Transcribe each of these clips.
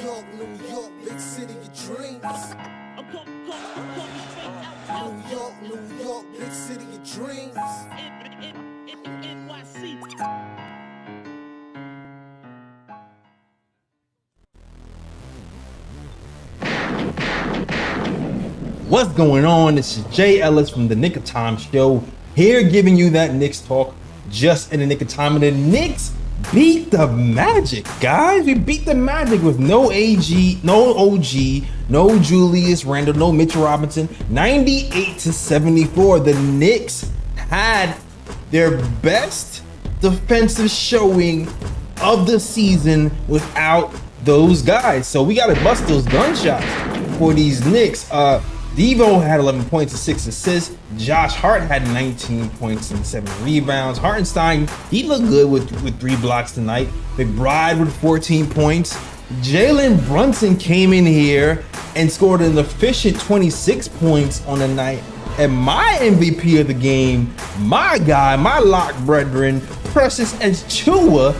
York, big city of dreams. New York, big city of dreams. What's going on? This is Jay Ellis from the Knick of Time show, here giving you that Knicks talk just in the nick of time. And the Knicks beat the Magic, guys. We beat the Magic with no AG, no OG, no Julius Randle, no Mitchell Robinson. 98-74. The Knicks had their best defensive showing of the season without those guys. So we gotta bust those gunshots for these Knicks. Deebo had 11 points and 6 assists. Josh Hart had 19 points and 7 rebounds. Hartenstein, he looked good with 3 blocks tonight. McBride with 14 points. Jalen Brunson came in here and scored an efficient 26 points on the night. And my MVP of the game, my guy, my lock brethren, Precious Achiuwa,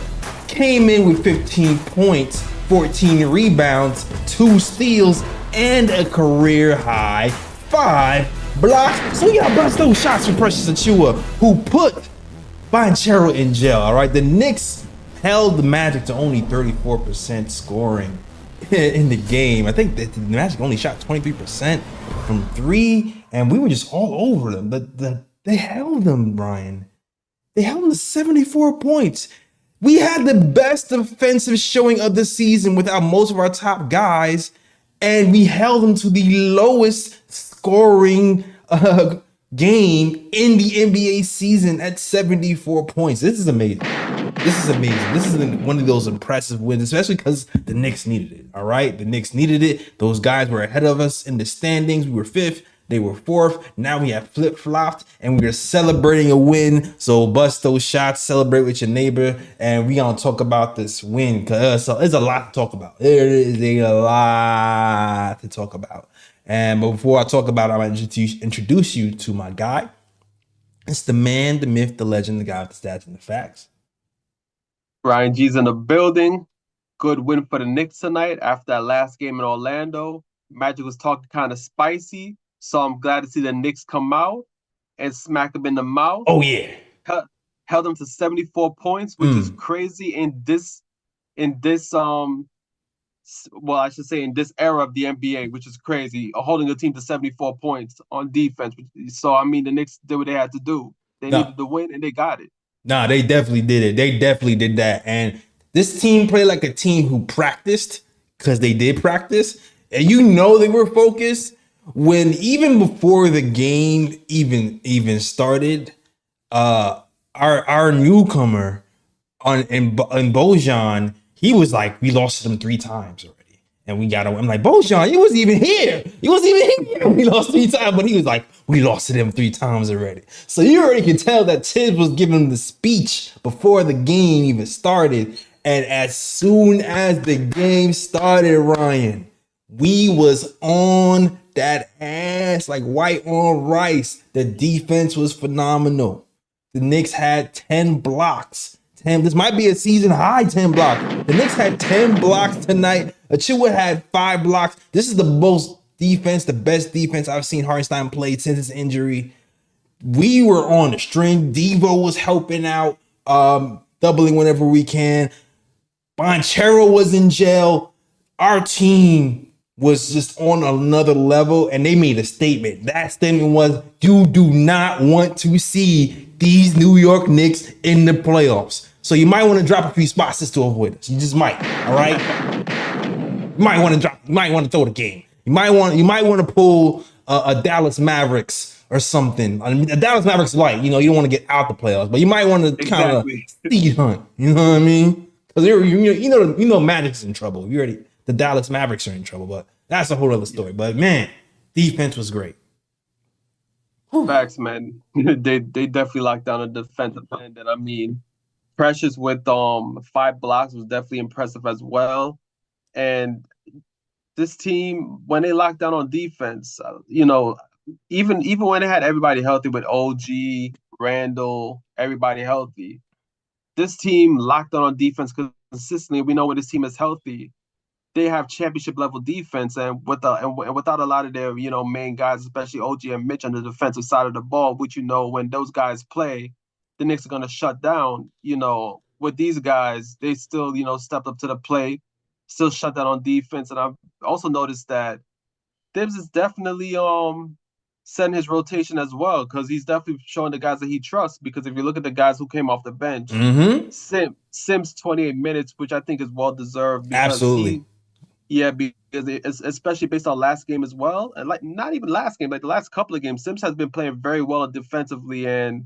came in with 15 points, 14 rebounds, 2 steals, and a career high 5 blocks. So we gotta bust those shots for Precious Achiuwa, who put Banchero in jail. All right, the Knicks held the Magic to only 34% scoring in the game. I think that the Magic only shot 23% from 3, and we were just all over them. They held them, Brian. They held them to 74 points. We had the best defensive showing of the season without most of our top guys, and we held them to the lowest scoring game in the NBA season at 74 points. This is amazing. This is amazing. This is one of those impressive wins, especially because the Knicks needed it. All right, the Knicks needed it. Those guys were ahead of us in the standings. We were 5th. They were 4th. Now we have flip-flopped and we're celebrating a win. So bust those shots, celebrate with your neighbor, and we gonna talk about this win because there's a lot to talk about. There is a lot to talk about. And before I talk about it, I'm gonna introduce you to my guy. It's the man, the myth, the legend, the guy with the stats and the facts. Brian G's in the building. Good win for the Knicks tonight after that last game in Orlando. Magic was talking kind of spicy. So I'm glad to see the Knicks come out and smack them in the mouth. Oh yeah, held them to 74 points, which is crazy in this well, I should say in this era of the NBA, which is crazy. Holding a team to 74 points on defense. So I mean, the Knicks did what they had to do. They needed to win, and they got it. Nah, they definitely did it. They definitely did that. And this team played like a team who practiced, because they did practice, and you know they were focused. When even before the game even started, our newcomer in Bojan, he was like, we lost to them 3 times already, and we got. I'm like, Bojan, you wasn't even here. You wasn't even here. We lost 3 times, but he was like, we lost to them 3 times already. So you already can tell that Tibbs was giving him the speech before the game even started, and as soon as the game started, Ryan, we was on that ass like white on rice. The defense was phenomenal. The Knicks had 10 blocks. This might be a season high 10 blocks. The Knicks had 10 blocks tonight. Achiuwa had 5 blocks. This is the best defense I've seen Hartenstein play since his injury. We were on the string. Deebo was helping out, doubling whenever we can. Banchero was in jail. Our team was just on another level, and they made a statement. That statement was, you do not want to see these New York Knicks in the playoffs. So you might want to drop a few spots just to avoid us. You just might, all right? You might want to throw the game. You might want to pull a Dallas Mavericks or something. I mean, a Dallas Mavericks light, you don't want to get out the playoffs, but you might want to kind of speed hunt. You know what I mean? Because you know Magic's in trouble. The Dallas Mavericks are in trouble, but that's a whole other story. But man, defense was great. Facts, man. They definitely locked down a defensive end. And I mean, Precious with 5 blocks was definitely impressive as well. And this team, when they locked down on defense, even when they had everybody healthy with OG, Randall, everybody healthy, this team locked down on defense consistently. We know when this team is healthy, they have championship level defense, and without a lot of their main guys, especially OG and Mitch on the defensive side of the ball, which when those guys play, the Knicks are gonna shut down. With these guys, they still stepped up to the plate, still shut down on defense, and I've also noticed that Thibs is definitely setting his rotation as well, because he's definitely showing the guys that he trusts. Because if you look at the guys who came off the bench, Sims 28 minutes, which I think is well deserved because Absolutely. because especially based on last game as well, and like not even last game, like the last couple of games, Sims has been playing very well defensively, and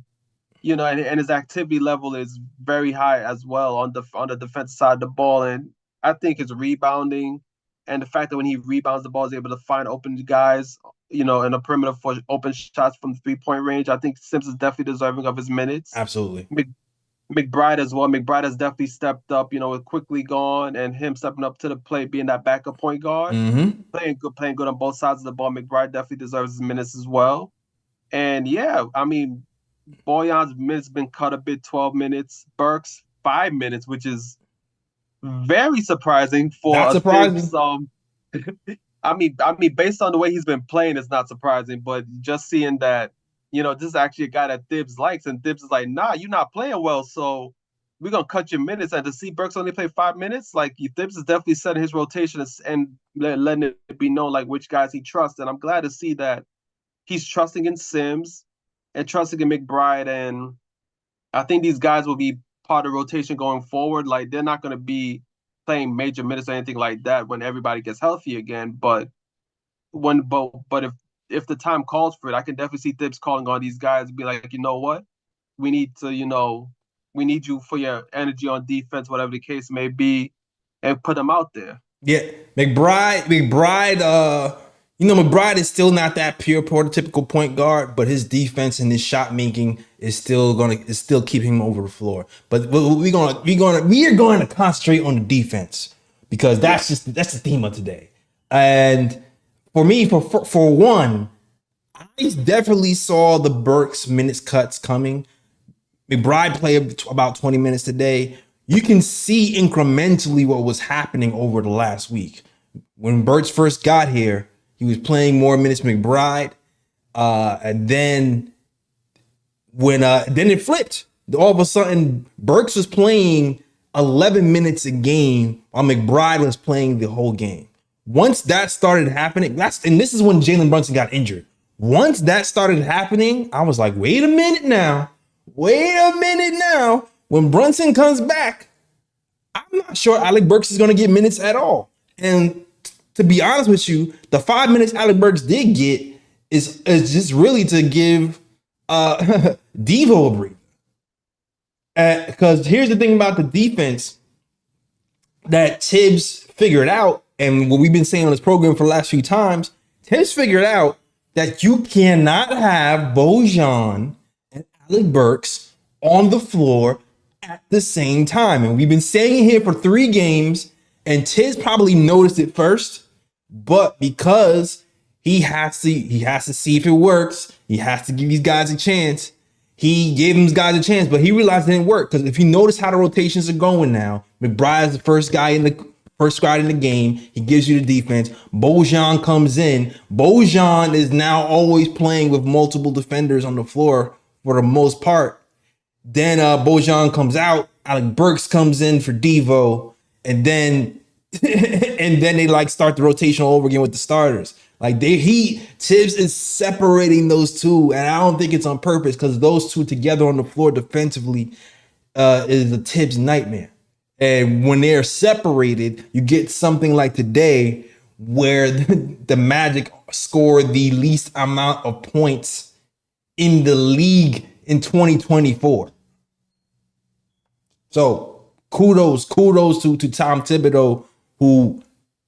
and his activity level is very high as well on the defensive side of the ball. And I think his rebounding and the fact that when he rebounds the ball, is able to find open guys, in the perimeter for open shots from 3-point range. I think Sims is definitely deserving of his minutes. Absolutely. McBride as well. McBride has definitely stepped up, with Quickly gone and him stepping up to the plate, being that backup point guard, playing good on both sides of the ball. McBride definitely deserves his minutes as well. And yeah, I mean, Boyan's minutes been cut a bit, 12 minutes. Burks 5 minutes, which is very surprising for Not a surprising. Thibs. I mean, based on the way he's been playing, it's not surprising. But just seeing that, this is actually a guy that Thibs likes, and Thibs is like, nah, you're not playing well, so we're gonna cut your minutes. And to see Burks only play 5 minutes, like Thibs is definitely setting his rotation and letting it be known like which guys he trusts. And I'm glad to see that he's trusting in Sims and trusting in McBride, and I think these guys will be part of rotation going forward. Like they're not gonna be playing major minutes or anything like that when everybody gets healthy again. But if the time calls for it, I can definitely see Thibs calling on these guys and be like, you know what? We need you for your energy on defense, whatever the case may be, and put them out there. Yeah, McBride, McBride is still not that pure prototypical point guard, but his defense and his shot making is still keeping him over the floor. But we are going to concentrate on the defense because that's the theme of today. And for me, for one, I definitely saw the Burks minutes cuts coming. McBride played about 20 minutes today. You can see incrementally what was happening over the last week. When Burks first got here, he was playing more minutes than McBride. And then then it flipped. All of a sudden, Burks was playing 11 minutes a game while McBride was playing the whole game. Once that started happening, and this is when Jalen Brunson got injured. Once that started happening, I was like, wait a minute now. When Brunson comes back, I'm not sure Alec Burks is going to get minutes at all. And to be honest with you, the 5 minutes Alec Burks did get is just really to give Deebo a breather. Because here's the thing about the defense that Tibbs figured out, and what we've been saying on this program for the last few times, Tibbs figured out that you cannot have Bojan and Alec Burks on the floor at the same time. And we've been saying it here for 3 games, and Tibbs probably noticed it first, but because he has to see if it works, he has to give these guys a chance. He gave these guys a chance, but he realized it didn't work. Because if you notice how the rotations are going now, McBride is the first guy in the game. He gives you the defense. Bojan comes in. Bojan is now always playing with multiple defenders on the floor for the most part. Then Bojan comes out. Alec Burks comes in for Deebo, and then they like start the rotation all over again with the starters. Like Tibbs is separating those two, and I don't think it's on purpose because those two together on the floor defensively is a Tibbs nightmare. And when they're separated, you get something like today where the Magic scored the least amount of points in the league in 2024. So kudos to Tom Thibodeau, who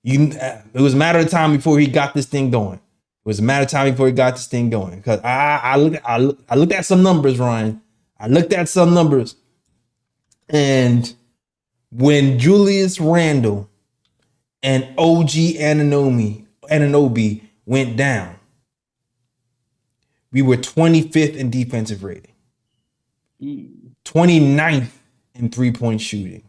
it was a matter of time before he got this thing going. Because I looked at some numbers, Ryan. And when Julius Randle and OG Anunoby went down, we were 25th in defensive rating, 29th in 3-point shooting.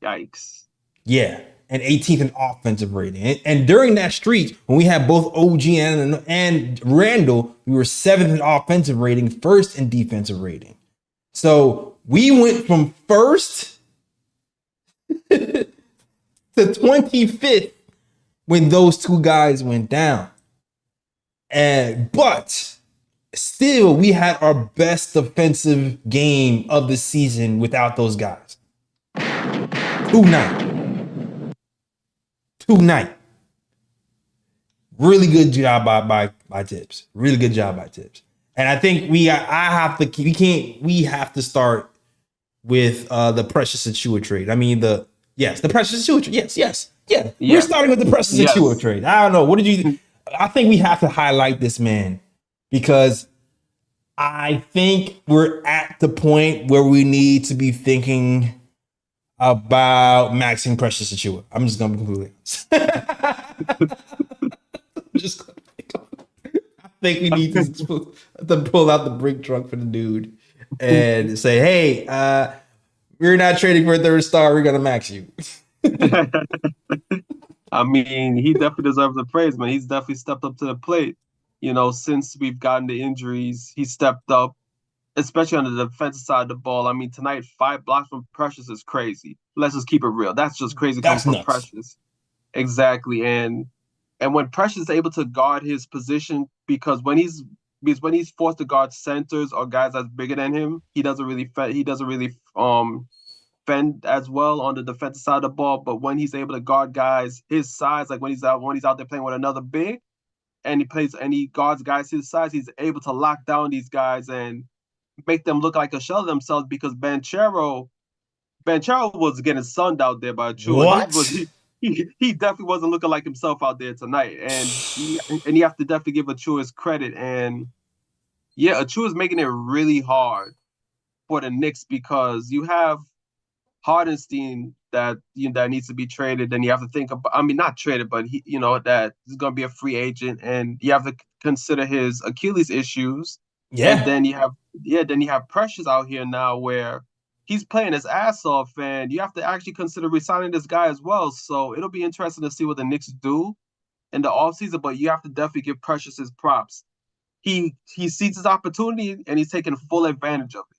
Yikes. Yeah. and 18th in offensive rating. And during that streak, when we had both OG and Randall, we were 7th in offensive rating, 1st in defensive rating. So we went from 1st to 25th when those two guys went down. But still, we had our best defensive game of the season without those guys. 2-9. Really good job by Tibbs. Really good job by Tibbs. And I think we have to start with the Precious Achiuwa trade. I mean the Precious Achiuwa trade. Yes. Yeah. We're starting with the Precious Achiuwa trade. I don't know. What did you I think we have to highlight this man because I think we're at the point where we need to be thinking about maxing Precious Achiuwa. I'm just gonna be completely honest. I think we need to pull out the brake truck for the dude and say, hey, we're not trading for a 3rd star, we're gonna max you. I mean, he definitely deserves the praise, man. He's definitely stepped up to the plate. You know, since we've gotten the injuries, he stepped up, especially on the defensive side of the ball. I mean, tonight, 5 blocks from Precious is crazy. Let's just keep it real. That's just crazy coming from Precious. Exactly. And when Precious is able to guard his position, because when he's forced to guard centers or guys that's bigger than him, he doesn't really fend as well on the defensive side of the ball. But when he's able to guard guys his size, like when he's out there playing with another big, and he guards guys his size, he's able to lock down these guys and make them look like a shell of themselves. Because Banchero was getting sunned out there by Achiuwa. He definitely wasn't looking like himself out there tonight, and you have to definitely give Achiuwa his credit. And Achiuwa's making it really hard for the Knicks because you have Hartenstein that needs to be traded. Then you have to think about, I mean, not traded, but that is going to be a free agent, and you have to consider his Achilles issues. Yeah. And then you have Precious out here now where he's playing his ass off, and you have to actually consider resigning this guy as well. So it'll be interesting to see what the Knicks do in the offseason, but you have to definitely give Precious his props. He sees his opportunity, and he's taking full advantage of it.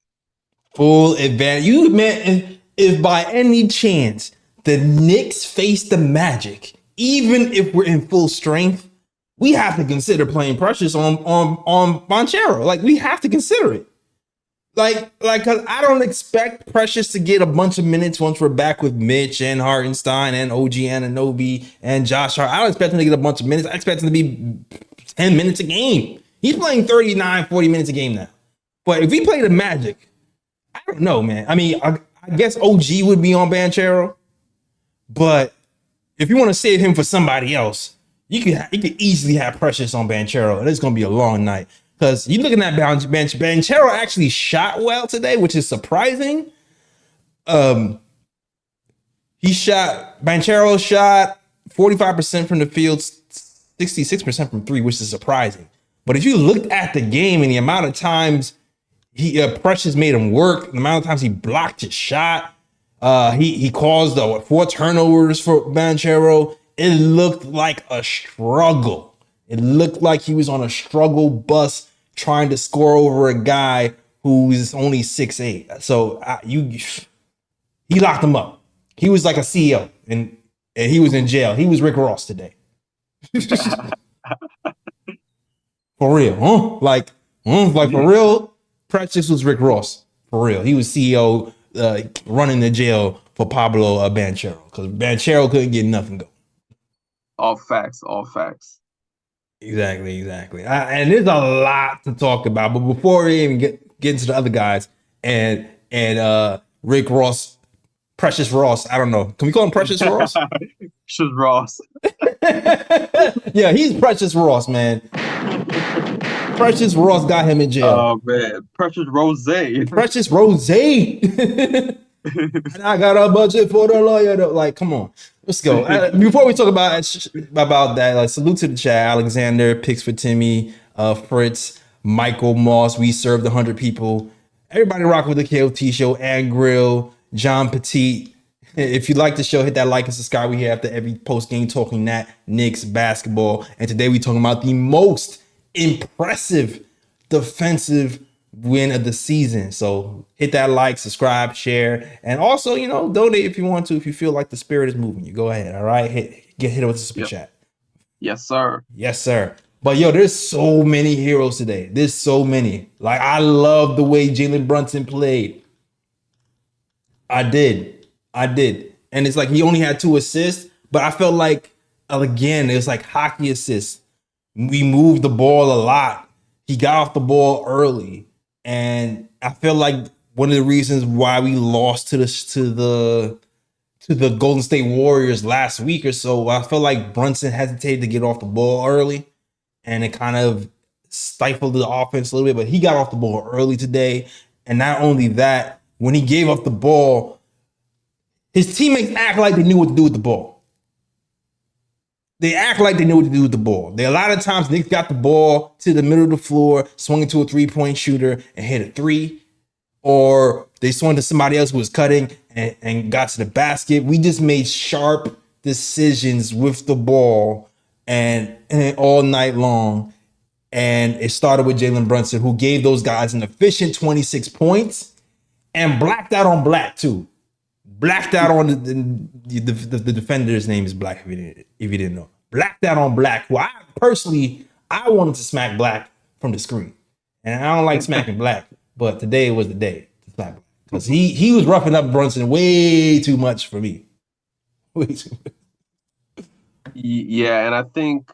Full advantage. You man, if by any chance the Knicks face the Magic, even if we're in full strength, we have to consider playing Precious on Banchero. Like, we have to consider it. Like, cause I don't expect Precious to get a bunch of minutes once we're back with Mitch and Hartenstein and OG Anunoby and Josh Hart. I don't expect him to get a bunch of minutes. I expect him to be 10 minutes a game. He's playing 39, 40 minutes a game now. But if we play the Magic, I don't know, man. I mean, I guess OG would be on Banchero, but if you want to save him for somebody else, you could easily have Precious on Banchero, and it's going to be a long night. Because you're looking at Banchero actually shot well today, which is surprising. Banchero shot 45% from the field, 66% from 3, which is surprising. But if you looked at the game and the amount of times Precious made him work, the amount of times he blocked his shot, he caused 4 turnovers for Banchero. It looked like a struggle. It looked like he was on a struggle bus trying to score over a guy who's only 6'8". So he locked him up. He was like a CEO, and he was in jail. He was Rick Ross today. For real, huh? Like for real, Precious was Rick Ross. For real. He was CEO running the jail for Pablo Banchero because Banchero couldn't get nothing going. All facts. Exactly. And there's a lot to talk about, but before we even get into the other guys and Rick Ross, Precious Ross, I don't know. Can we call him Precious Ross? Precious Ross. Yeah, he's Precious Ross, man. Precious Ross got him in jail. Oh man, Precious Rose. And I got a budget for the lawyer. Like, come on, let's go. Before we talk about that, like, salute to the chat. Alexander, Picks for Timmy, Fritz, Michael Moss. We served 100 people. Everybody rock with the KOT show and grill. John Petit. If you like the show, hit that like and subscribe. We here after every post game talking that Knicks basketball. And today we talking about the most impressive defensive win of the season. So hit that like, subscribe, share, and also, donate if you want to. If you feel like the spirit is moving, you go ahead. All right, hit it with the super chat. Yes, sir. Yes, sir. But there's so many heroes today. There's so many. Like, I love the way Jalen Brunson played. I did. And it's like he only had 2 assists, but I felt like, again, it was like hockey assists. We moved the ball a lot. He got off the ball early. And I feel like one of the reasons why we lost to the Golden State Warriors last week or so, I felt like Brunson hesitated to get off the ball early. And it kind of stifled the offense a little bit, but he got off the ball early today. And not only that, when he gave up the ball, his teammates act like they knew what to do with the ball. They act like they knew what to do with the ball. A lot of times, Knicks got the ball to the middle of the floor, swung into a 3-point shooter and hit a 3. Or they swung to somebody else who was cutting and got to the basket. We just made sharp decisions with the ball and all night long. And it started with Jalen Brunson, who gave those guys an efficient 26 points and blacked out on Black too. Blacked out on the defender's name is Black, if you didn't know. Blacked out on Black, who I wanted to smack Black from the screen. And I don't like smacking Black, but today was the day to smack Black. Because he was roughing up Brunson way too much for me. Way too much. Yeah, and I think,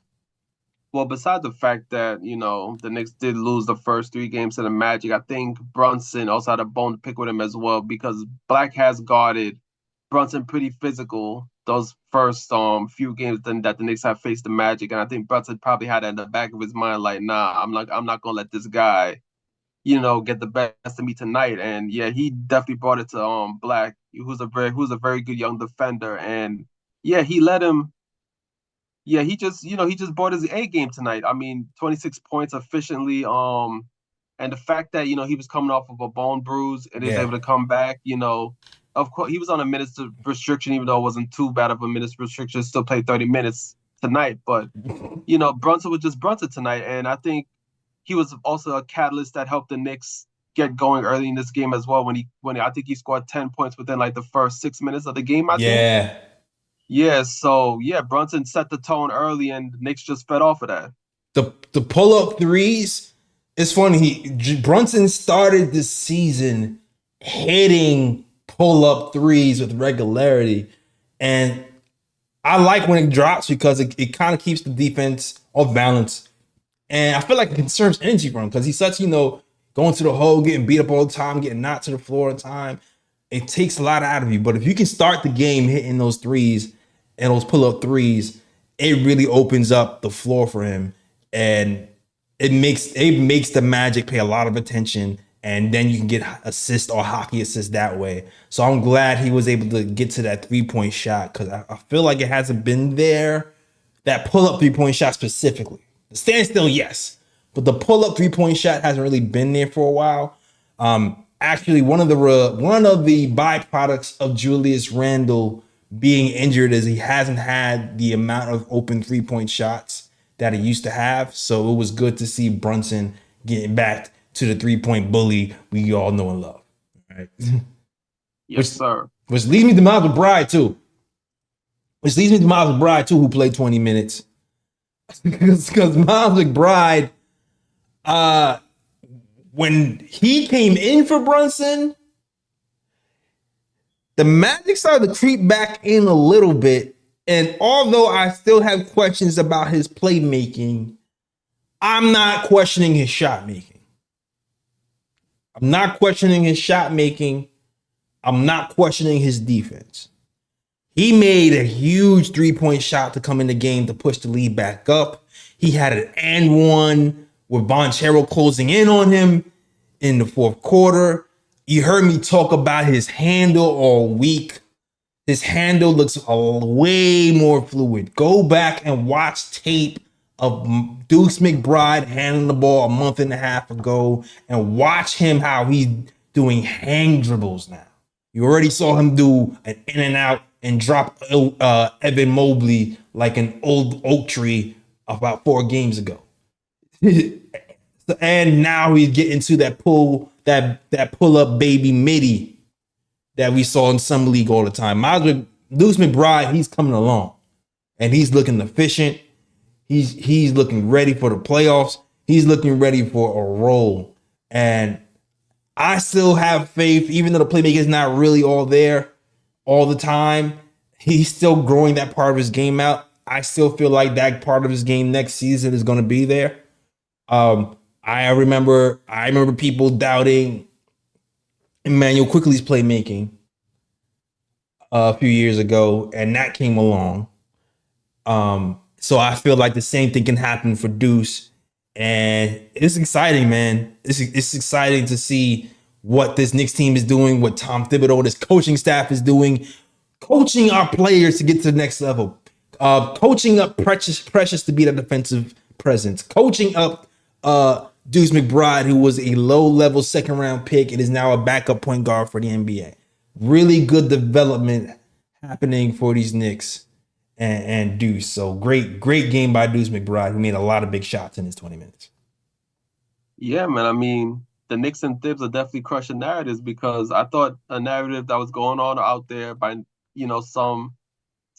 well, besides the fact that, the Knicks did lose the first 3 games to the Magic, I think Brunson also had a bone to pick with him as well, because Black has guarded Brunson pretty physical those first few games that the Knicks have faced the Magic. And I think Brunson probably had that in the back of his mind, like, nah, I'm not gonna let this guy, get the best of me tonight. And yeah, he definitely brought it to Black, who's a very good young defender. And yeah, he let him. Yeah, he just brought his A game tonight. I mean, 26 points efficiently. And the fact that, he was coming off of a bone bruise and is able to come back, of course, he was on a minutes restriction, even though it wasn't too bad of a minutes restriction, still played 30 minutes tonight. But, Brunson was just Brunson tonight. And I think he was also a catalyst that helped the Knicks get going early in this game as well. When I think he scored 10 points within like the first 6 minutes of the game, I think. Yeah, so Brunson set the tone early, and the Knicks just fed off of that. The pull-up threes, it's funny. Brunson started this season hitting pull-up threes with regularity, and I like when it drops because it kind of keeps the defense off balance, and I feel like it conserves energy for him because he's such, going to the hole, getting beat up all the time, getting knocked to the floor all the time. It takes a lot out of you, but if you can start the game hitting those threes and those pull-up threes, it really opens up the floor for him. And it makes the Magic pay a lot of attention. And then you can get assist or hockey assist that way. So I'm glad he was able to get to that 3-point shot because I feel like it hasn't been there. That pull-up 3-point shot specifically. The standstill, yes. But the pull-up 3-point shot hasn't really been there for a while. Actually, one of the byproducts of Julius Randle being injured is he hasn't had the amount of open 3-point shots that he used to have. So it was good to see Brunson getting back to the 3-point bully we all know and love. All right. Yes, sir. Which leads me to Miles McBride too. Who played 20 minutes. Because Miles McBride, when he came in for Brunson, the Magic started to creep back in a little bit. And although I still have questions about his playmaking, I'm not questioning his shot making. I'm not questioning his defense. He made a huge 3-point shot to come in the game to push the lead back up. He had an and one with Bonchero closing in on him in the fourth quarter. You heard me talk about his handle all week. His handle looks way more fluid. Go back and watch tape of Deuce McBride handling the ball a month and a half ago and watch him how he's doing hang dribbles now. You already saw him do an in and out and drop Evan Mobley like an old oak tree about 4 games ago. And now he's getting to that pull up baby midi that we saw in some league all the time. Deuce McBride, he's coming along and he's looking efficient. He's looking ready for the playoffs. He's looking ready for a role. And I still have faith, even though the playmaker is not really all there all the time. He's still growing that part of his game out. I still feel like that part of his game next season is going to be there. I remember people doubting Emmanuel Quickly's playmaking a few years ago, and that came along. So I feel like the same thing can happen for Deuce, and it's exciting, man. It's exciting to see what this Knicks team is doing, what Tom Thibodeau, this coaching staff is doing, coaching our players to get to the next level, coaching up Precious to be the defensive presence, coaching up Deuce McBride, who was a low-level second-round pick and is now a backup point guard for the NBA. Really good development happening for these Knicks and Deuce. So great game by Deuce McBride, who made a lot of big shots in his 20 minutes. Yeah, man. I mean, the Knicks and Thibs are definitely crushing narratives, because I thought a narrative that was going on out there by, some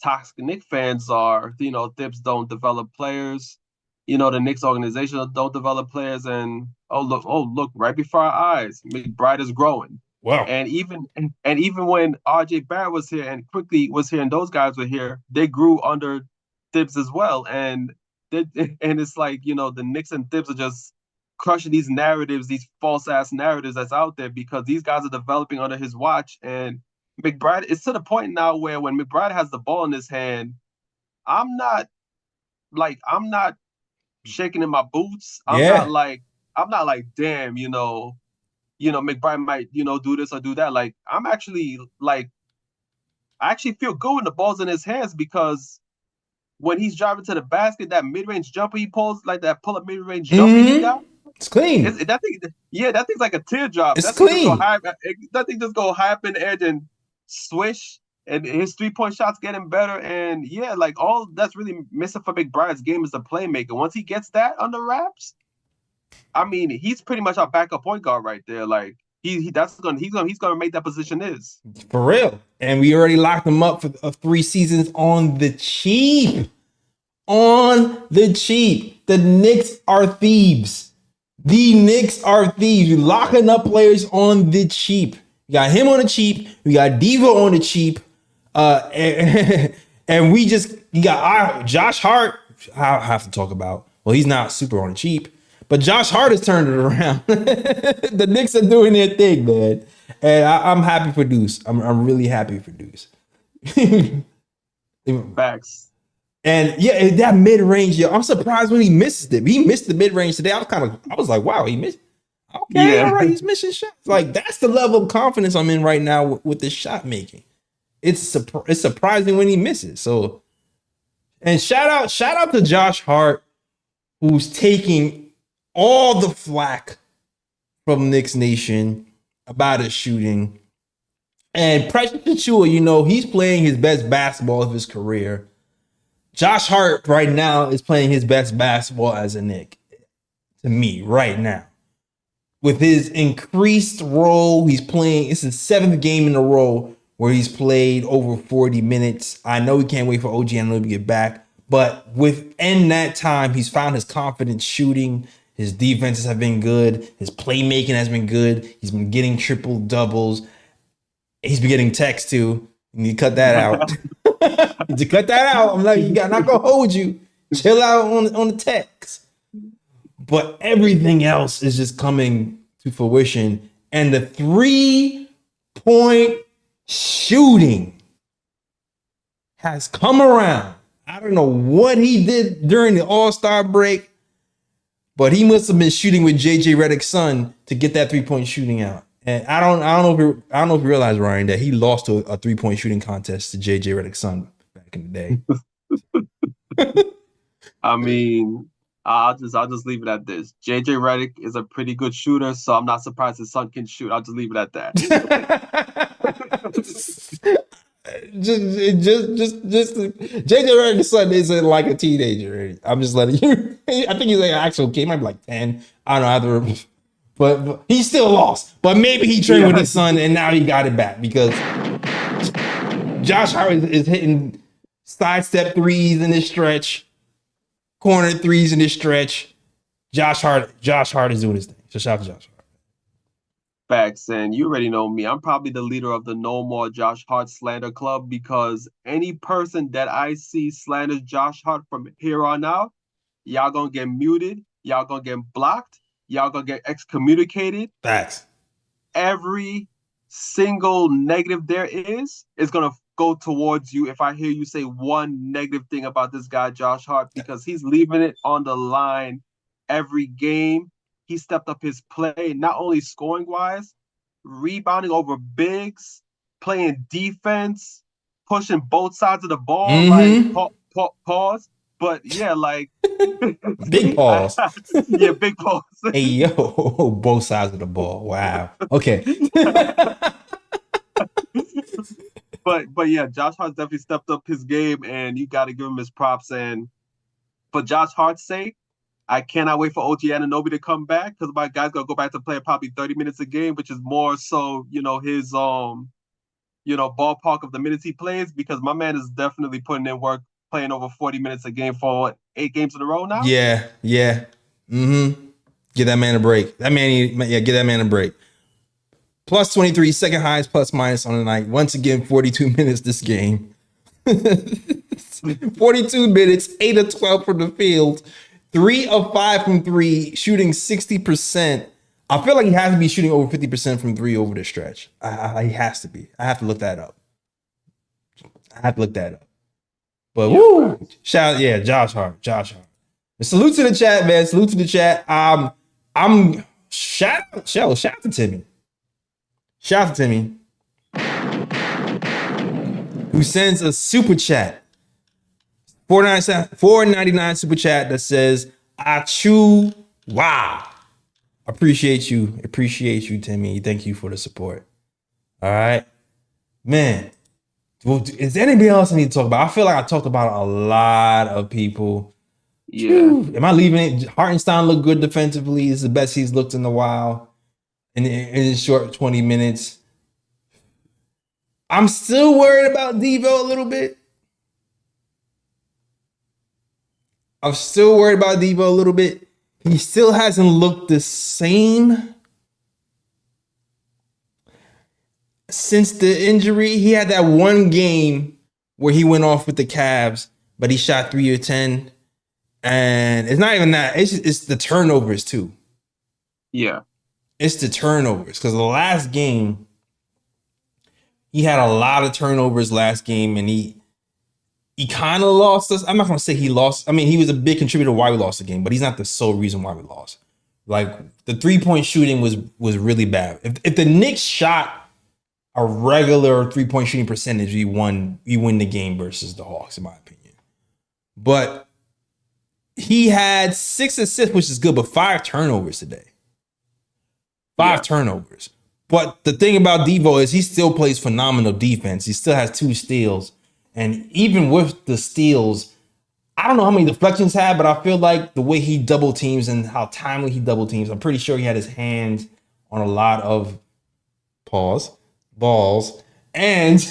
toxic Knicks fans are, Thibs don't develop players. The Knicks organization don't develop players, and look, right before our eyes, McBride is growing. Wow. And even when RJ Barrett was here and Quickly was here and those guys were here, they grew under Thibs as well. And it's like, the Knicks and Thibs are just crushing these narratives, these false ass narratives that's out there, because these guys are developing under his watch. And McBride, it's to the point now where when McBride has the ball in his hand, I'm not shaking in my boots. I'm not like, damn, McBride might, do this or do that. Like, I'm actually I actually feel good when the ball's in his hands, because when he's driving to the basket, that mid-range jumper he pulls, like that pull-up mid-range jumper he got, it's clean. That thing's like a teardrop. It's clean. That thing just go high up in the edge and swish, and his 3-point shots getting better. And yeah, like, all that's really missing for McBride's game is a playmaker. Once he gets that under wraps, I mean, he's pretty much our backup point guard right there. Like, he's gonna make that position his. For real. And we already locked him up for 3 seasons on the cheap. On the cheap. The Knicks are thieves. The Knicks are thieves. You're locking up players on the cheap. We got him on the cheap. We got Deebo on the cheap. And you got Josh Hart. I have to talk about. Well, he's not super on the cheap, but Josh Hart has turned it around. The Knicks are doing their thing, man. And I'm happy for Deuce. I'm really happy for Deuce. Facts. And yeah, that mid-range, I'm surprised when he misses it. He missed the mid-range today. I was like, wow, he missed. Okay, all right, he's missing shots. Like, that's the level of confidence I'm in right now with this shot making. It's surprising when he misses. So, and shout out to Josh Hart, who's taking all the flack from Knicks Nation about his shooting. And Precious Achiuwa, he's playing his best basketball of his career. Josh Hart right now is playing his best basketball as a Knick, to me, right now. With his increased role, he's playing, it's his 7th game in a row where he's played over 40 minutes. I know he can't wait for OG Anunoby to get back, but within that time, he's found his confidence shooting. His defenses have been good. His playmaking has been good. He's been getting triple doubles. He's been getting texts too. You need to cut that out. You need to cut that out. I'm like, not gonna hold you. Chill out on the text. But everything else is just coming to fruition. And the 3-point shooting has come around. I don't know what he did during the All-Star break, but he must have been shooting with JJ Redick's son to get that 3-point shooting out. And I don't know if you realize, Ryan, that he lost to a 3-point shooting contest to JJ Redick's son back in the day. I mean, I'll just leave it at this. JJ Redick is a pretty good shooter, so I'm not surprised his son can shoot. I'll just leave it at that. just JJ Redick's son isn't like a teenager. I'm just letting you. I think he's like an actual kid. He might be like 10. I don't know. But he still lost. But maybe he trained with his son and now he got it back because Josh Hart is hitting sidestep threes in this stretch, corner threes in this stretch. Josh Hart is doing his thing. So shout out to Josh Hart. Facts, and you already know me. I'm probably the leader of the No More Josh Hart Slander Club because any person that I see slanders Josh Hart from here on out, y'all gonna get muted, y'all gonna get blocked, y'all gonna get excommunicated. Facts. Every single negative there is gonna go towards you if I hear you say one negative thing about this guy, Josh Hart, because he's leaving it on the line every game. He stepped up his play, not only scoring wise, rebounding over bigs, playing defense, pushing both sides of the ball. Mm-hmm. Like pause, but yeah, like big pause. Yeah, big pause. Hey yo, both sides of the ball. Wow. Okay. But yeah, Josh Hart definitely stepped up his game, and you got to give him his props. And for Josh Hart's sake, I cannot wait for OG Anunoby to come back because my guy's gonna go back to play probably 30 minutes a game, which is more so, his ballpark of the minutes he plays, because my man is definitely putting in work, playing over 40 minutes a game for 8 games in a row now. Yeah. Mm-hmm. Give that man a break. Give that man a break. Plus 23, second highest plus minus on the night. Once again, 42 minutes this game. 42 minutes, 8 of 12 from the field. 3 of 5 from 3, shooting 60%. I feel like he has to be shooting over 50% from 3 over the stretch. He has to be. I have to look that up. But woo! Josh Hart. Salute to the chat, man. Salute to the chat. Shout out to Timmy. Shout out to Timmy, who sends a super chat. $4.99 super chat that says Achiuwa. Appreciate you, Timmy. Thank you for the support. All right, man. Well, is there anybody else I need to talk about? I feel like I talked about a lot of people. Yeah. Whew. Am I leaving it? Hartenstein looked good defensively. It's the best he's looked in a while in his short 20 minutes. I'm still worried about Deebo a little bit. He still hasn't looked the same since the injury. He had that one game where he went off with the Cavs, but he shot 3 of 10. And it's not even that. It's the turnovers too. Yeah. It's the turnovers. Because the last game, he had a lot of turnovers last game, and he kind of lost us. I'm not going to say he lost. I mean, he was a big contributor why we lost the game, but he's not the sole reason why we lost. Like, the 3-point shooting was really bad. If the Knicks shot a regular 3-point shooting percentage, we win the game versus the Hawks, in my opinion. But he had 6 assists, which is good, but 5 turnovers today. 5 turnovers. But the thing about Deebo is he still plays phenomenal defense. He still has 2 steals. And even with the steals, I don't know how many deflections had, but I feel like the way he double teams and how timely he double teams, I'm pretty sure he had his hands on a lot of balls and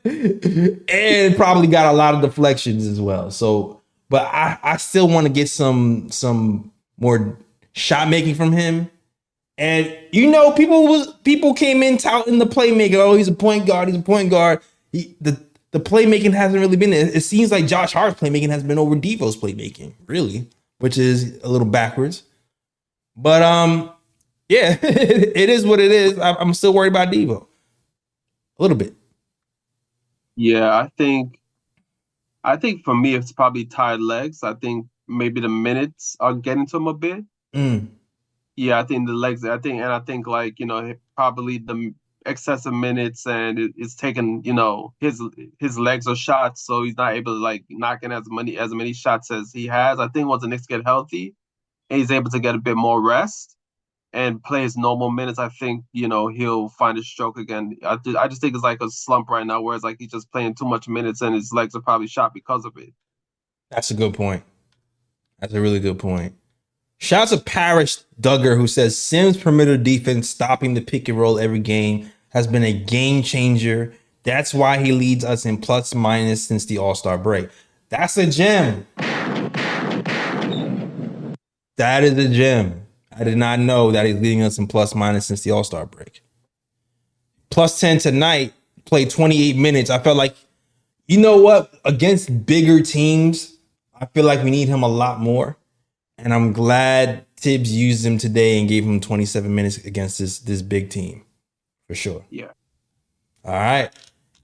and probably got a lot of deflections as well. So, but I still want to get some more shot making from him. And people came in touting the playmaker. Oh, he's a point guard. The playmaking hasn't really been there. It seems like Josh Hart's playmaking has been over Devo's playmaking, really, which is a little backwards. But yeah, it is what it is. I'm still worried about Deebo a little bit. Yeah, I think for me it's probably tired legs. I think maybe the minutes are getting to him a bit. Yeah, I think the legs. I think like probably the excessive minutes, and it's taking his legs are shot, so he's not able to like knock in as many shots as he has. I think once the Knicks get healthy and he's able to get a bit more rest, and play his normal minutes, I think, he'll find his stroke again. I just think it's like a slump right now, where it's like he's just playing too much minutes and his legs are probably shot because of it. That's a good point. That's a really good point. Shout out to Parrish Duggar, who says Sims' perimeter defense, stopping the pick and roll every game, has been a game changer. That's why he leads us in plus minus since the All-Star break. That's a gem. That is a gem. I did not know that he's leading us in plus minus since the All-Star break. Plus 10 tonight, played 28 minutes. I felt like, you know what? Against bigger teams, I feel like we need him a lot more. And I'm glad Tibbs used him today and gave him 27 minutes against this big team. For sure. Yeah. All right.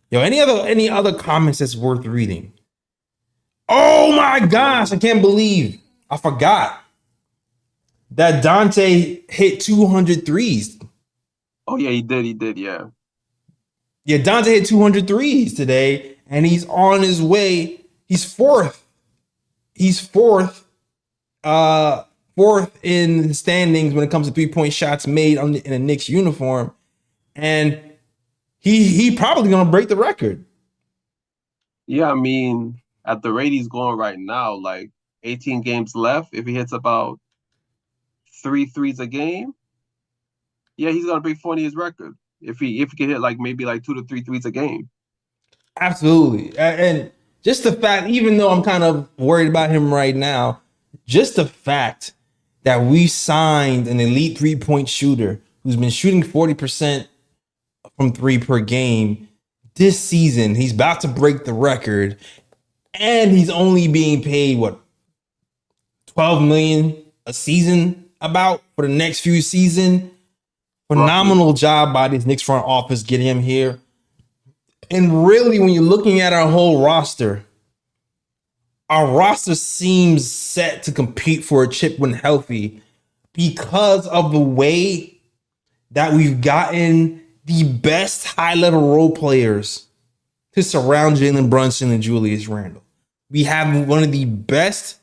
Yo, any other comments that's worth reading? Oh my gosh, I can't believe I forgot that Dante hit 200 threes. Oh yeah, he did, yeah. Yeah, Dante hit 200 threes today, and he's on his way. He's fourth. He's fourth in the standings when it comes to 3-point shots made in a Knicks uniform. And he probably gonna break the record. Yeah, I mean, at the rate he's going right now, like 18 games left, if he hits about 3 threes a game, yeah, he's gonna break 40's record. If he can hit like maybe like 2 to 3 threes a game. Absolutely. And just the fact, even though I'm kind of worried about him right now, just the fact that we signed an elite 3-point shooter who's been shooting 40% from 3 per game this season, he's about to break the record, and he's only being paid what, $12 million a season about for the next few seasons. Phenomenal job by this Knicks front office getting him here. And really, when you're looking at our whole roster seems set to compete for a chip when healthy because of the way that we've gotten the best high-level role players to surround Jalen Brunson and Julius Randle. We have one of the best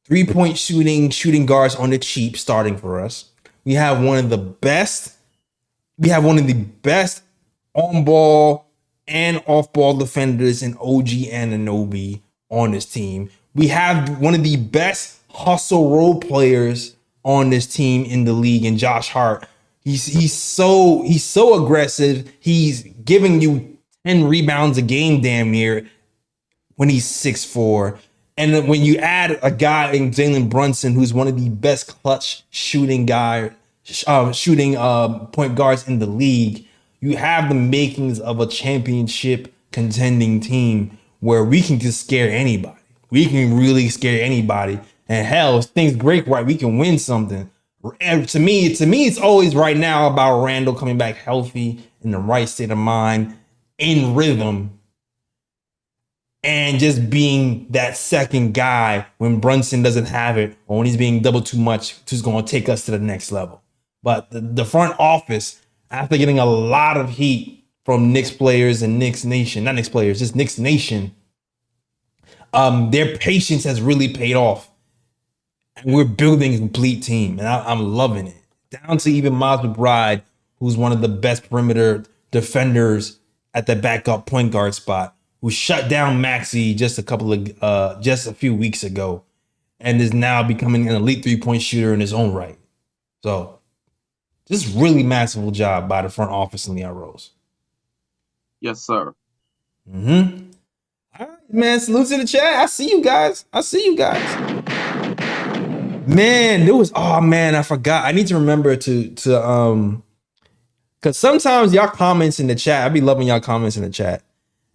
3-point shooting guards on the cheap starting for us. We have one of the best on-ball and off-ball defenders in OG Anunoby on this team. We have one of the best hustle role players on this team in the league in Josh Hart. He's so aggressive. He's giving you 10 rebounds a game damn near when he's 6'4". And then when you add a guy in Jalen Brunson, who's one of the best clutch shooting point guards in the league, you have the makings of a championship contending team where we can just scare anybody. We can really scare anybody. And hell, if things break right, we can win something. And to me, it's always right now about Randall coming back healthy, in the right state of mind, in rhythm, and just being that second guy when Brunson doesn't have it, or when he's being doubled too much, who's going to take us to the next level. But the front office, after getting a lot of heat from Knicks players and Knicks Nation, not Knicks players, just Knicks Nation, their patience has really paid off. And we're building a complete team, and I'm loving it. Down to even Miles McBride, who's one of the best perimeter defenders at the backup point guard spot, who shut down Maxey just a few weeks ago, and is now becoming an elite 3-point shooter in his own right. So, just really masterful job by the front office and Leon Rose. Yes, sir. Mm-hmm. All right, man. Salute to the chat. I see you guys. Man, I forgot. I need to remember to because sometimes y'all comments in the chat, I be loving y'all comments in the chat,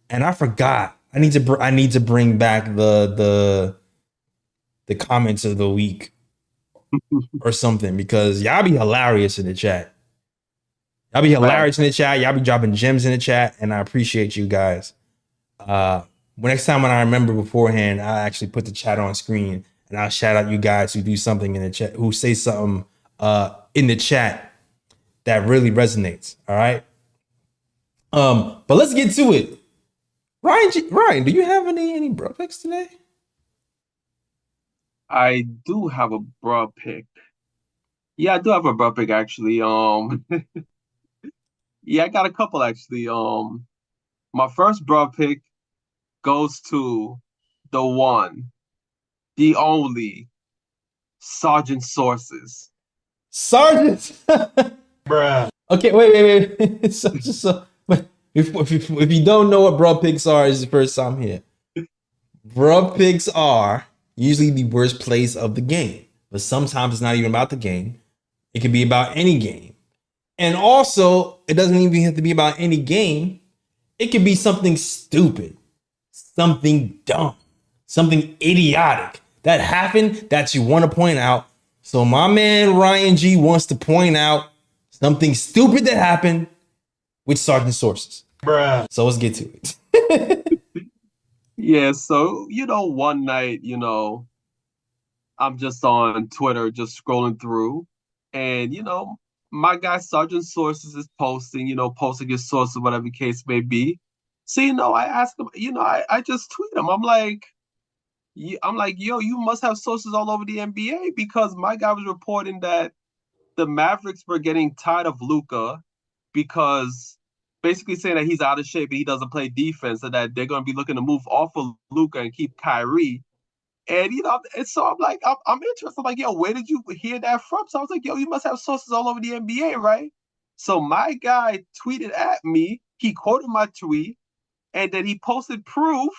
and I forgot. I need to bring back the comments of the week or something, because y'all be hilarious in the chat. Y'all be dropping gems in the chat, and I appreciate you guys. Next time when I remember beforehand, I actually put the chat on screen, and I'll shout out you guys who do something in the chat, who say something in the chat that really resonates. All right. But let's get to it. Ryan, do you have any bro picks today? I do have a broad pick. Yeah, I do have a bro pick actually. Yeah, I got a couple actually. My first bro pick goes to the one, the only Sergeant Sources. Sergeant. Bruh. Okay, wait. But if you don't know what bro picks are, it's the first time here. Bro picks are usually the worst plays of the game, but sometimes it's not even about the game. It could be about any game. And also, it doesn't even have to be about any game. It could be something stupid, something dumb, something idiotic that happened that you want to point out. So my man Ryan G wants to point out something stupid that happened with Sergeant Sources. Bruh. So let's get to it. Yeah, so one night, I'm just on Twitter, just scrolling through, and my guy Sergeant Sources is posting, posting his sources, whatever the case may be. So, I ask him, I just tweet him. I'm like, yo, you must have sources all over the NBA because my guy was reporting that the Mavericks were getting tired of Luka because basically saying that he's out of shape and he doesn't play defense, and that they're going to be looking to move off of Luka and keep Kyrie. And and so I'm like, I'm interested. I'm like, yo, where did you hear that from? So I was like, yo, you must have sources all over the NBA, right? So my guy tweeted at me. He quoted my tweet, and then he posted proof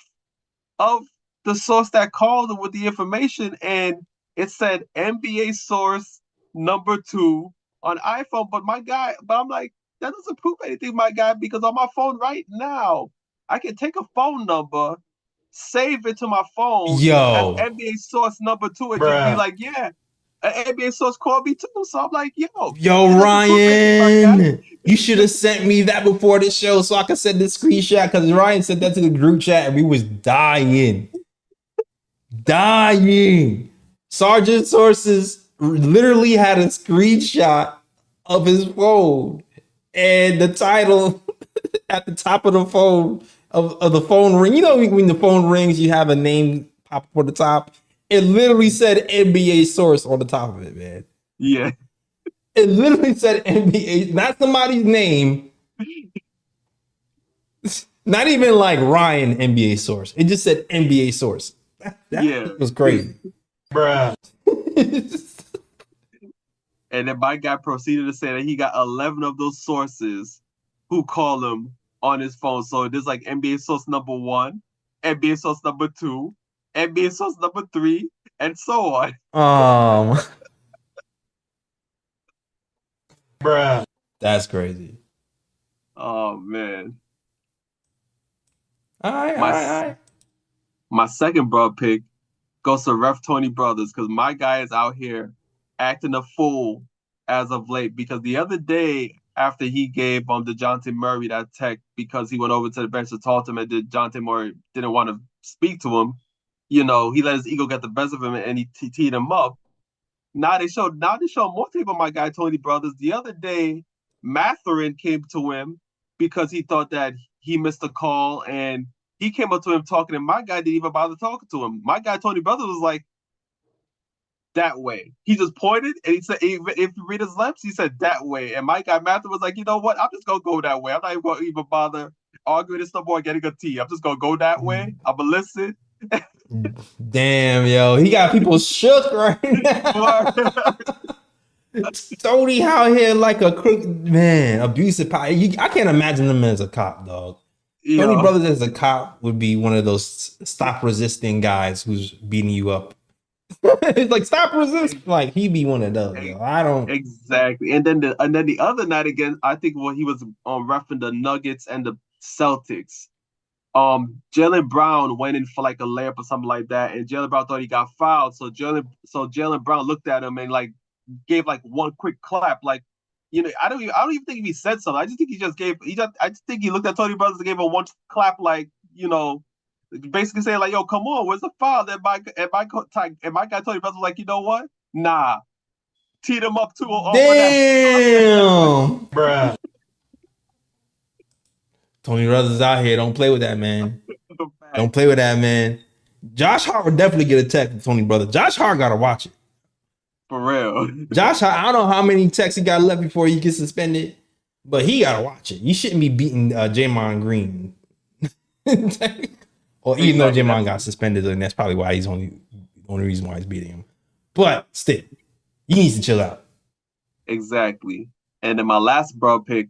of the source that called him with the information, and it said NBA source number 2 on iPhone. But I'm like, that doesn't prove anything, my guy, because on my phone right now, I can take a phone number, save it to my phone as Yo, NBA source number 2, and just be bruh. like, yeah, an NBA source called me too. So I'm like, yo, Yo, it doesn't prove anything, my guy. Ryan, you should have sent me that before the show so I could send the screenshot because Ryan sent that to the group chat and we was dying. Sergeant Sources literally had a screenshot of his phone and the title at the top of the phone of the phone ring. You know, when the phone rings, you have a name pop up on the top. It literally said NBA source on the top of it, man. Yeah. It literally said NBA, not somebody's name. Not even like Ryan NBA source. It just said NBA source. That was crazy. Bruh. And then my guy proceeded to say that he got 11 of those sources who call him on his phone. So there's like NBA source number 1, NBA source number 2, NBA source number 3, and so on. Bruh. That's crazy. Oh man. All right. My second bro pick goes to Ref Tony Brothers because my guy is out here acting a fool as of late. Because the other day, after he gave DeJounte Murray that tech because he went over to the bench to talk to him and DeJounte Murray didn't want to speak to him, he let his ego get the best of him and he teed him up. Now they showed more tape on my guy Tony Brothers. The other day, Matherin came to him because he thought that he missed a call, and he came up to him talking, and my guy didn't even bother talking to him. My guy Tony Brothers was like, that way. He just pointed and he said, if you read his lips, he said that way. And my guy Matthew was like, you know what? I'm just gonna go that way. I'm not even gonna even bother arguing this no more, getting a tea. I'm just gonna go that way. I'm gonna listen. Damn, yo, he got people shook right now. Tony out here like a crook, man, abusive power. I can't imagine him as a cop, dog. Tony Brothers as a cop would be one of those stop resisting guys who's beating you up. It's like stop resist. Like he be one of those. Yo. I don't exactly. And then the other night again, I think he was referencing the Nuggets and the Celtics. Jaylen Brown went in for like a layup or something like that, and Jaylen Brown thought he got fouled. So Jaylen Brown looked at him and like gave like one quick clap, like I don't even think he said something. I just think I just think he looked at Tony Brothers and gave him one clap, like basically saying like, yo, come on, where's the foul? And my guy Tony Brothers was like, you know what? Nah, teed him up too. Damn, bruh. Tony Brothers out here. Don't play with that, man. Don't play with that, man. Josh Hart would definitely get a tech from Tony Brothers. Josh Hart gotta watch it. For real. Josh, I don't know how many texts he got left before he gets suspended, but he gotta watch it. You shouldn't be beating Jamon Green. Or even though Jamon got suspended, and that's probably why he's the only reason why he's beating him. But still, he needs to chill out. Exactly. And then my last bro pick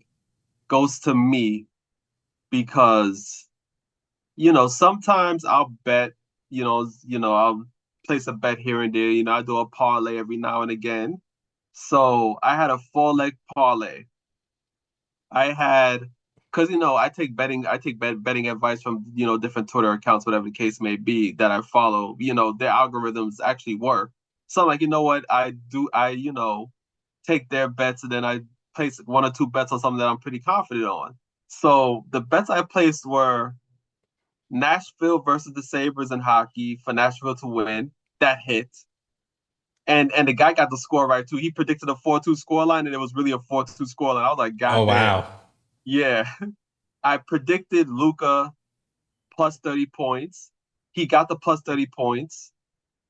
goes to me because, sometimes I'll bet, I'll place a bet here and there. I do a parlay every now and again. So I had a 4-leg parlay. I had, because I take betting advice from different Twitter accounts, whatever the case may be that I follow. Their algorithms actually work. So I'm like, you know what, I take their bets and then I place 1 or 2 bets on something that I'm pretty confident on. So the bets I placed were Nashville versus the Sabres in hockey for Nashville to win. That hit. And the guy got the score right too. He predicted a 4-2 scoreline, and it was really a 4-2 scoreline. I was like, God damn. Wow. Yeah. I predicted Luka plus 30 points. He got the plus 30 points.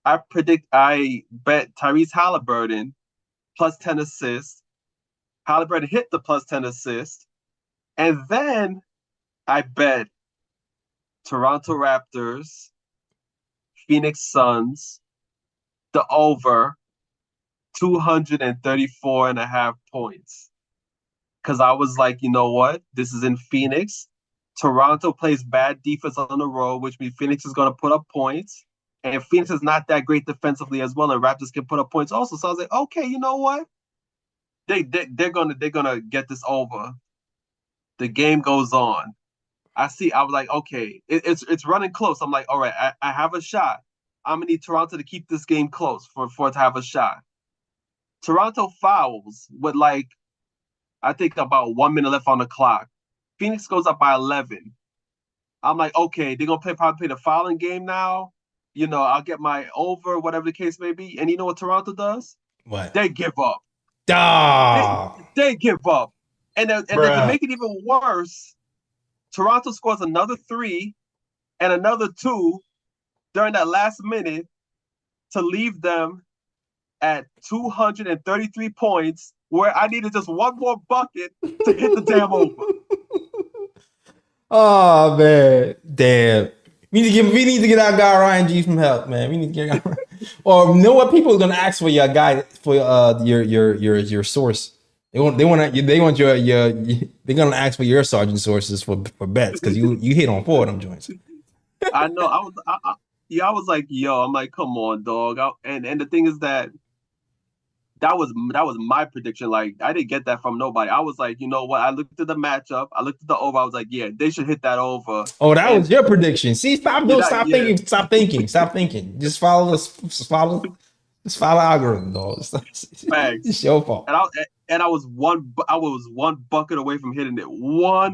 I bet Tyrese Halliburton plus 10 assists. Halliburton hit the plus 10 assists. And then I bet Toronto Raptors, Phoenix Suns, the over 234.5 points. Because I was like, you know what? This is in Phoenix. Toronto plays bad defense on the road, which means Phoenix is going to put up points. And Phoenix is not that great defensively as well, and Raptors can put up points also. So I was like, okay, you know what? They're gonna get this over. The game goes on. I was like, okay, it's running close. I'm like, all right, I have a shot. I'm gonna need Toronto to keep this game close for it to have a shot. Toronto fouls with I think about 1 minute left on the clock. Phoenix goes up by 11. I'm like, okay, they're gonna probably play the fouling game now. I'll get my over, whatever the case may be. And you know what Toronto does? What? They give up. They give up. And then to make it even worse, Toronto scores another 3 and another 2 during that last minute to leave them at 233 points, where I needed just one more bucket to hit the damn over. Oh man, damn! We need to get our guy Ryan G some help, man. We need to get or you know what? People are gonna ask for your guy for your source. They want your they're gonna ask for your sergeant sources for bets because you hit on 4 of them joints. I know. I was like, yo, I'm like, come on, dog. And the thing is that was my prediction. Like, I didn't get that from nobody. I was like, you know what? I looked at the matchup. I looked at the over. I was like, yeah, they should hit that over. Oh, that was your prediction. See, stop thinking. Just follow the algorithm, dog. It's your fault. And I was one bucket away from hitting it.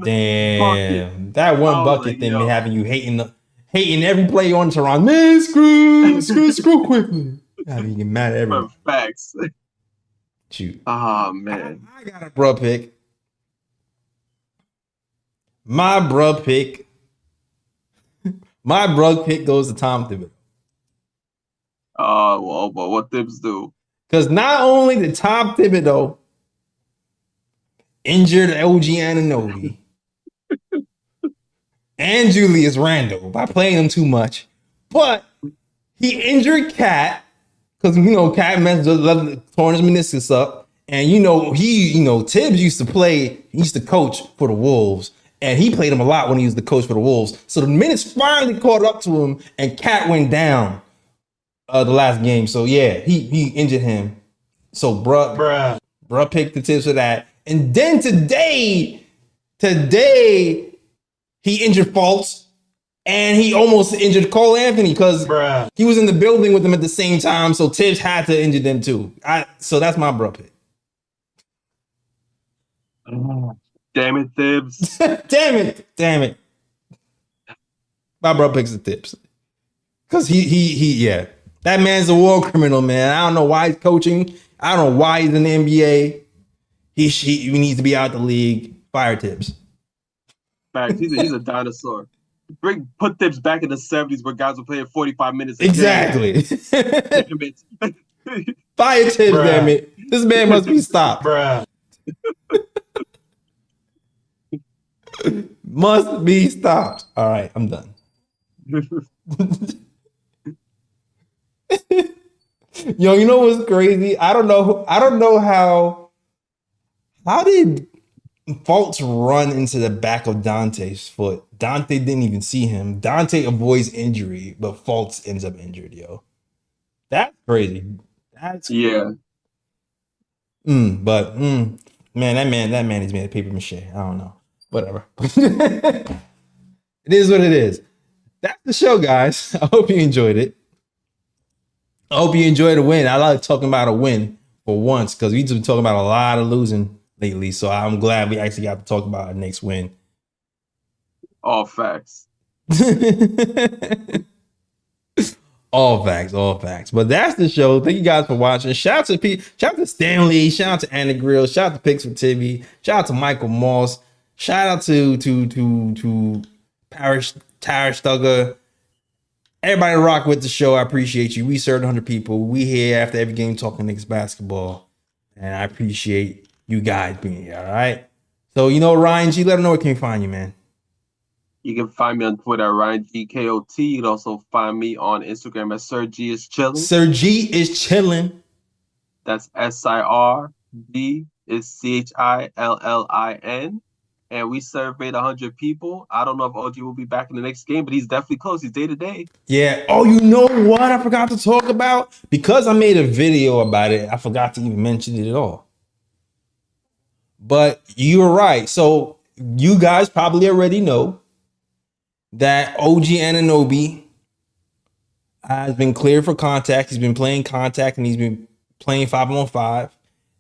Damn. Bucket. That one bucket thing been having you hating every play on Toronto. Man, screw quickly. You get mad at everyone. Facts. Shoot. Oh man. I got a bruh pick. My bruh pick goes to Tom Thibodeau. Oh, well, but what Thibs do? Because not only did Tom Thibodeau injured OG Anunoby and Julius Randle by playing them too much, but he injured Cat because Cat torn his meniscus up, and Tibbs used to coach for the Wolves, and he played him a lot when he was the coach for the Wolves. So the minutes finally caught up to him, and Cat went down the last game. So yeah, he injured him. So bruh picked the Tibbs for that, and then today he injured Fultz. And he almost injured Cole Anthony because he was in the building with them at the same time. So Tibbs had to injure them too. So that's my bro pick. Damn it, Tibbs. Damn it. My bro picks the Tibbs. Because he that man's a war criminal, man. I don't know why he's coaching. I don't know why he's in the NBA. He needs to be out the league. Fire Tibbs. Facts. He's a dinosaur. Put Thibs back in the 70s where guys were playing 45 minutes a exactly. game. Fire Tibbs, damn it. This man must be stopped. Bruh. Must be stopped. All right, I'm done. Yo, you know what's crazy? I don't know how did Fultz run into the back of Dante's foot? Dante didn't even see him. Dante avoids injury, but Fultz ends up injured, yo. That's crazy. That's Yeah. man, that man is made of paper mache. I don't know. Whatever. It is what it is. That's the show, guys. I hope you enjoyed it. I hope you enjoyed a win. I like talking about a win for once because we've been talking about a lot of losing lately. So I'm glad we actually got to talk about our next win. All facts. All facts. But that's the show. Thank you guys for watching. Shout out to Pete. Shout out to Stanley. Shout out to Anna Grill. Shout out to Picks with Timmy. Shout out to Michael Moss. Shout out to Parish Tire Stugger. Everybody rock with the show. I appreciate you. We served 100 people. We here after every game talking Knicks basketball. And I appreciate you guys being here. All right. So, Ryan G, let them know where can we find you, man. You can find me on Twitter at RyanGKOT. You can also find me on Instagram at Sir G is Chillin'. Sir G is chillin'. That's SIRD is CHILLIN. And we surveyed 100 people. I don't know if OG will be back in the next game, but he's definitely close. He's day to day. Yeah. Oh, you know what I forgot to talk about? Because I made a video about it, I forgot to even mention it at all. But you were right. So you guys probably already know that OG Anunoby has been cleared for contact. He's been playing contact and he's been playing 5-on-5.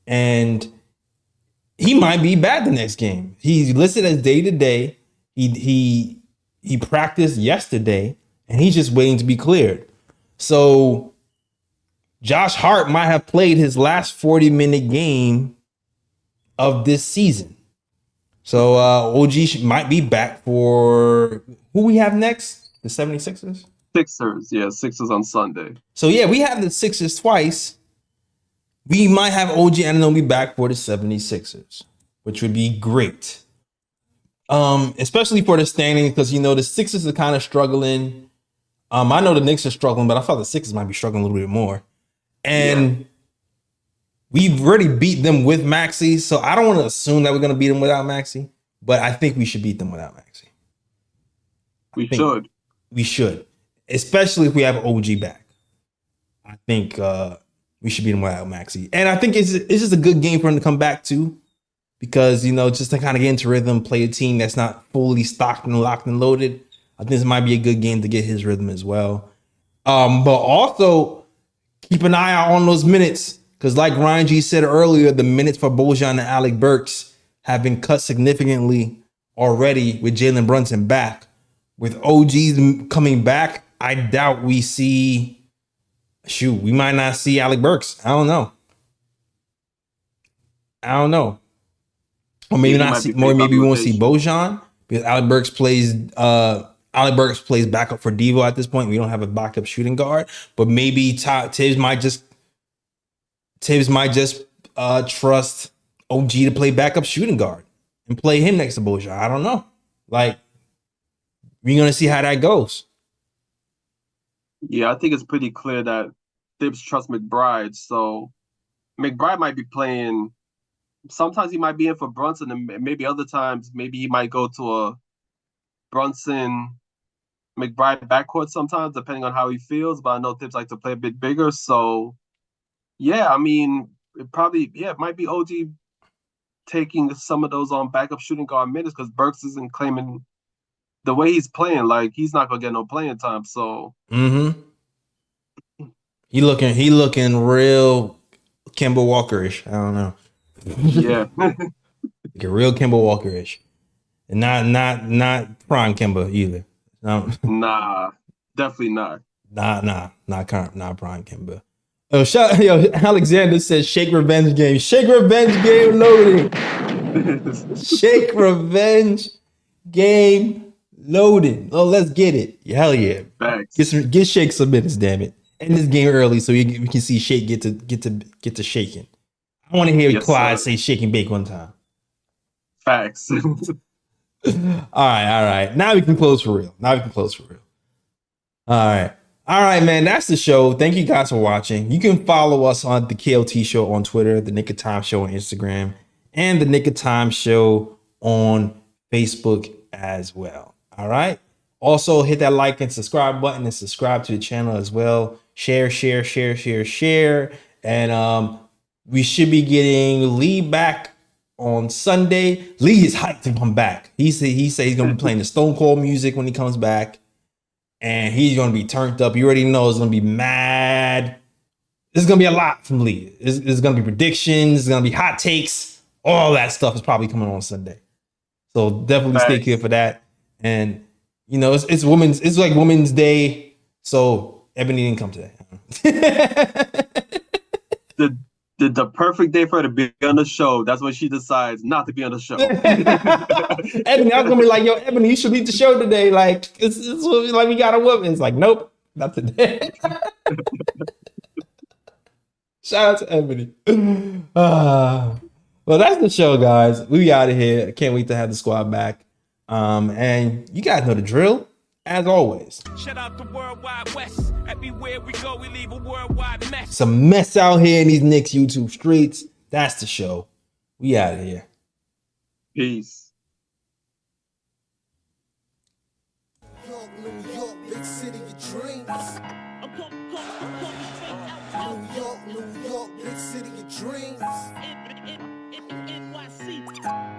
And he might be back the next game. He's listed as day to day. He practiced yesterday and he's just waiting to be cleared. So Josh Hart might have played his last 40-minute game of this season. So OG might be back for who we have next? The 76ers? Sixers. Yeah, Sixers on Sunday. So yeah, we have the Sixers twice. We might have OG Anunoby back for the 76ers, which would be great. Especially for the standings, because the Sixers are kind of struggling. I know the Knicks are struggling, but I thought the Sixers might be struggling a little bit more. And we've already beat them with Maxey, so I don't want to assume that we're going to beat them without Maxey, but I think we should beat them without Maxey. We should. We should, especially if we have OG back. I think we should beat them without Maxey. And I think it's just a good game for him to come back to because, just to kind of get into rhythm, play a team that's not fully stocked and locked and loaded. I think this might be a good game to get his rhythm as well. But also keep an eye out on those minutes because like Ryan G said earlier, the minutes for Bojan and Alec Burks have been cut significantly already with Jalen Brunson back. With OGs coming back, I doubt we see... we might not see Alec Burks. I don't know. Or maybe not see more. Maybe we won't see Bojan because Alec Burks plays backup for Deebo at this point. We don't have a backup shooting guard, but maybe Tibbs might just trust OG to play backup shooting guard and play him next to Bojan. I don't know. We're gonna see how that goes. Yeah, I think it's pretty clear that Thibs trusts McBride. So McBride might be playing. Sometimes he might be in for Brunson, and maybe other times, maybe he might go to a Brunson McBride backcourt sometimes, depending on how he feels. But I know Thibs like to play a bit bigger. So, yeah, I mean, it might be OG taking some of those backup shooting guard minutes because Burks isn't claiming the way he's playing, he's not gonna get no playing time. So he looking real Kemba Walker-ish. I don't know. Yeah. Like a real Kemba Walker-ish. And not prime Kemba either. No. Nah, definitely not. Not prime Kemba. Alexander says shake revenge game. Shake revenge game loading. Shake revenge game loading. Oh, let's get it. Hell yeah. Thanks. Get Shake some minutes, damn it. end this game early so we can see Shake get to shaking. I want to hear Clyde say shake and bake one time. Facts. All right. Now we can close for real. All right, man. That's the show. Thank you guys for watching. You can follow us on the KOT Show on Twitter, the Knick of Time Show on Instagram, and the Knick of Time Show on Facebook as well. All right. Also, hit that like and subscribe button and subscribe to the channel as well. Share. And we should be getting Lee back on Sunday. Lee is hyped to come back. He said he's gonna be playing the Stone Cold music when he comes back, and he's gonna be turned up. You already know it's gonna be mad. There's gonna be a lot from Lee. It's gonna be predictions. It's gonna be hot takes. All that stuff is probably coming on Sunday. So definitely stay tuned for that. And you know, it's like Women's Day. So Ebony didn't come today. The perfect day for her to be on the show. That's when she decides not to be on the show. Ebony, I was gonna be like, yo, Ebony, you should lead the show today. Like, it's like we got a woman. It's like, nope, not today. Shout out to Ebony. Well, that's the show, guys. We out of here. Can't wait to have the squad back. And you guys know the drill. As always, shout out the Worldwide West. Everywhere we go, we leave a worldwide mess. It's a mess out here in these Knicks YouTube streets. That's the show. We out of here. Peace. New York, big city of dreams. New York, big city of dreams. NYC.